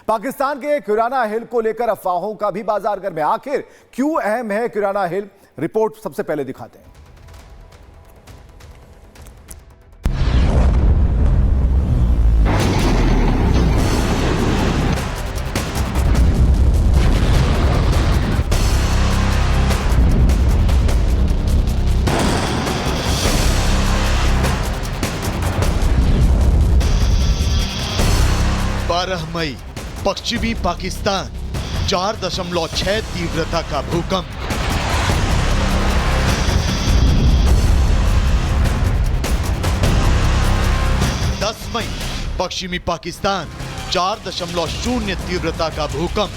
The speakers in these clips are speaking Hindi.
पाकिस्तान के किराना हिल को लेकर अफवाहों का भी बाजार गर्म है। आखिर क्यों अहम है किराना हिल, रिपोर्ट सबसे पहले दिखाते हैं। मई पश्चिमी पाकिस्तान 4.6 तीव्रता का भूकंप। मई पश्चिमी पाकिस्तान 4.0 तीव्रता का भूकंप।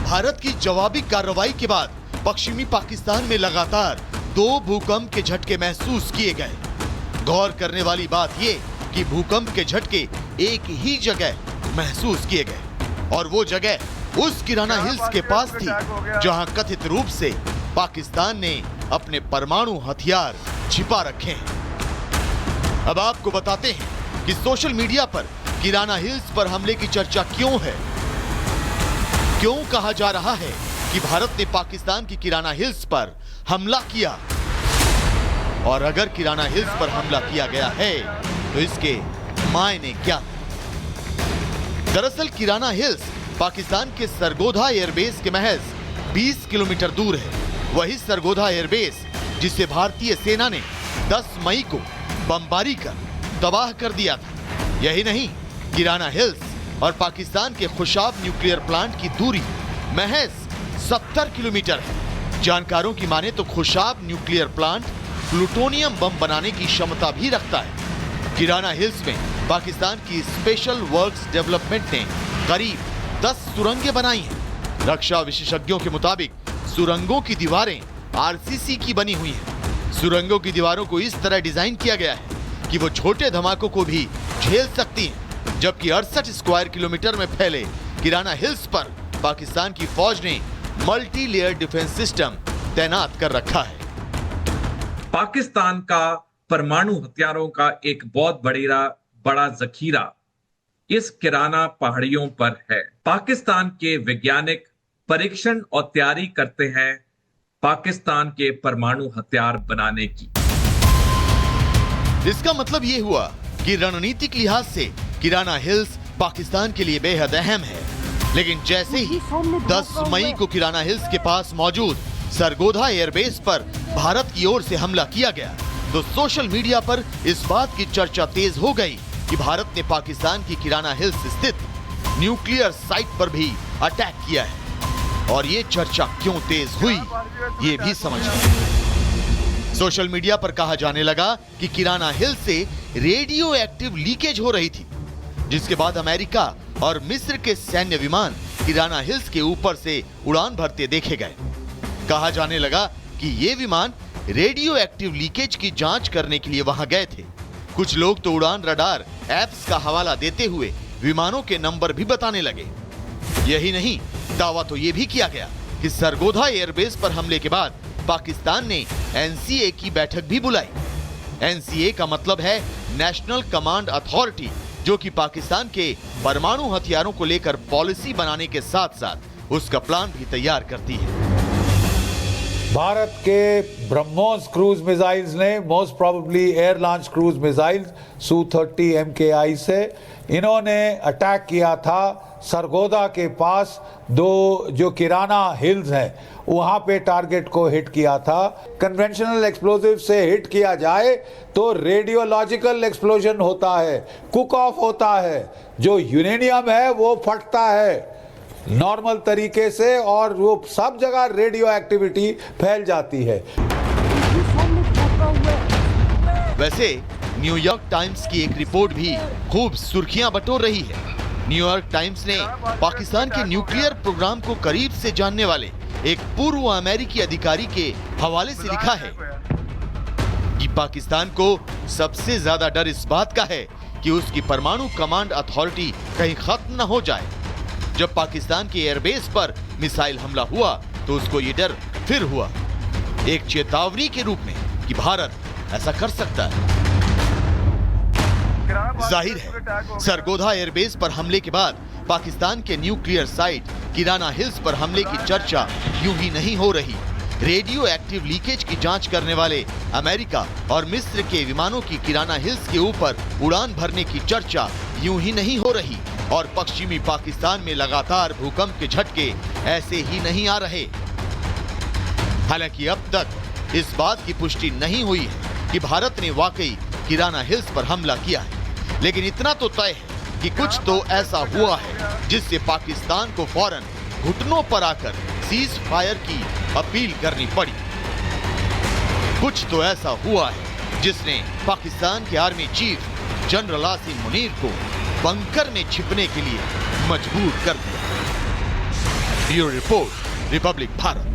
भारत की जवाबी कार्रवाई के बाद पश्चिमी पाकिस्तान में लगातार 2 भूकंप के झटके महसूस किए गए। गौर करने वाली बात यह कि भूकंप के झटके एक ही जगह महसूस किए गए और वो जगह उस किराना हिल्स के पास थी जहां कथित रूप से पाकिस्तान ने अपने परमाणु हथियार छिपा रखे हैं। अब आपको बताते हैं कि सोशल मीडिया पर किराना हिल्स पर हमले की चर्चा क्यों है। क्यों कहा जा रहा है कि भारत ने पाकिस्तान की किराना हिल्स पर हमला किया, और अगर किराना हिल्स पर हमला किया गया है तो इसके मायने क्या। दरअसल किराना हिल्स पाकिस्तान के सरगोधा एयरबेस के महज 20 किलोमीटर दूर है। वही सरगोधा एयरबेस जिसे भारतीय सेना ने 10 मई को बमबारी कर तबाह कर दिया था। यही नहीं, किराना हिल्स और पाकिस्तान के खुशाब न्यूक्लियर प्लांट की दूरी महज 70 किलोमीटर है। जानकारों की माने तो खुशाब न्यूक्लियर प्लांट प्लूटोनियम बम बनाने की क्षमता भी रखता है। किराना हिल्स में पाकिस्तान की स्पेशल वर्क्स डेवलपमेंट ने करीब 10 सुरंगें बनाई हैं। रक्षा विशेषज्ञों के मुताबिक सुरंगों की दीवारें आरसीसी की बनी हुई हैं। सुरंगों की दीवारों को इस तरह डिजाइन किया गया है कि वो छोटे धमाकों को भी झेल सकती हैं। जबकि 68 स्क्वायर किलोमीटर में फैले किराना हिल्स पर पाकिस्तान की फौज ने मल्टी लेयर डिफेंस सिस्टम तैनात कर रखा है। पाकिस्तान का परमाणु हथियारों का एक बहुत बड़ा जखीरा इस किराना पहाड़ियों पर है। पाकिस्तान के वैज्ञानिक परीक्षण और तैयारी करते हैं पाकिस्तान के परमाणु हथियार बनाने की। इसका मतलब यह हुआ कि रणनीतिक लिहाज से किराना हिल्स पाकिस्तान के लिए बेहद अहम है। लेकिन जैसे ही 10 मई को किराना हिल्स के पास मौजूद सरगोधा एयरबेस पर भारत की ओर से हमला किया गया तो सोशल मीडिया पर इस बात की चर्चा तेज हो गई कि भारत ने पाकिस्तान की किराना हिल्स स्थित न्यूक्लियर साइट पर भी अटैक किया है। और ये चर्चा क्यों तेज हुई, ये भी समझिए। सोशल मीडिया पर कहा जाने लगा कि किराना हिल्स से रेडियो एक्टिव लीकेज हो रही थी, जिसके बाद अमेरिका और मिस्र के सैन्य विमान किराना हिल्स के ऊपर से उड़ान भरते देखे गए। कहा जाने लगा कि ये विमान रेडियो एक्टिव लीकेज की जांच करने के लिए वहां गए थे। कुछ लोग तो उड़ान रडार ऐप्स का हवाला देते हुए विमानों के नंबर भी बताने लगे। यही नहीं, दावा तो ये भी किया गया कि सरगोधा एयरबेस पर हमले के बाद पाकिस्तान ने एनसीए की बैठक भी बुलाई। एनसीए का मतलब है नेशनल कमांड अथॉरिटी, जो कि पाकिस्तान के परमाणु हथियारों को लेकर पॉलिसी बनाने के साथ साथ उसका प्लान भी तैयार करती है। भारत के ब्रह्मोस क्रूज मिसाइल्स ने most probably air launch cruise missiles Su-30 MKI से इन्होंने अटैक किया था सरगोधा के पास। 2 जो किराना हिल्स हैं वहां पे टारगेट को हिट किया था। कन्वेंशनल एक्सप्लोजिव से हिट किया जाए तो रेडियोलॉजिकल एक्सप्लोजन होता है, कुक ऑफ होता है। जो यूरेनियम है वो फटता है नॉर्मल तरीके से और वो सब जगह रेडियो एक्टिविटी फैल जाती है। वैसे न्यूयॉर्क टाइम्स की एक रिपोर्ट भी खूब सुर्खियां बटोर रही है। न्यूयॉर्क टाइम्स ने पाकिस्तान के न्यूक्लियर प्रोग्राम को करीब से जानने वाले एक पूर्व अमेरिकी अधिकारी के हवाले से लिखा है कि पाकिस्तान को सबसे ज्यादा डर इस बात का है कि उसकी परमाणु कमांड अथॉरिटी कहीं खत्म न हो जाए। जब पाकिस्तान के एयरबेस पर मिसाइल हमला हुआ तो उसको ये डर फिर हुआ। एक चेतावनी के रूप में कि भारत ऐसा कर सकता है। जाहिर है, सरगोधा एयरबेस पर हमले के बाद पाकिस्तान के न्यूक्लियर साइट किराना हिल्स पर हमले की चर्चा यूं ही नहीं हो रही। रेडियो एक्टिव लीकेज की जांच करने वाले अमेरिका और मिस्र के विमानों की किराना हिल्स के ऊपर उड़ान भरने की चर्चा यूं ही नहीं हो रही और पश्चिमी पाकिस्तान में लगातार भूकंप के झटके ऐसे ही नहीं आ रहे। हालांकि अब तक इस बात की पुष्टि नहीं हुई है कि भारत ने वाकई किराना हिल्स पर हमला किया है, लेकिन इतना तो तय है कि कुछ तो ऐसा हुआ है जिससे पाकिस्तान को फौरन घुटनों पर आकर सीज फायर की अपील करनी पड़ी। कुछ तो ऐसा हुआ है जिसने पाकिस्तान के army chief general Asim Munir को बंकर में छिपने के लिए मजबूर कर दिया। Bureau report, Republic Bharat.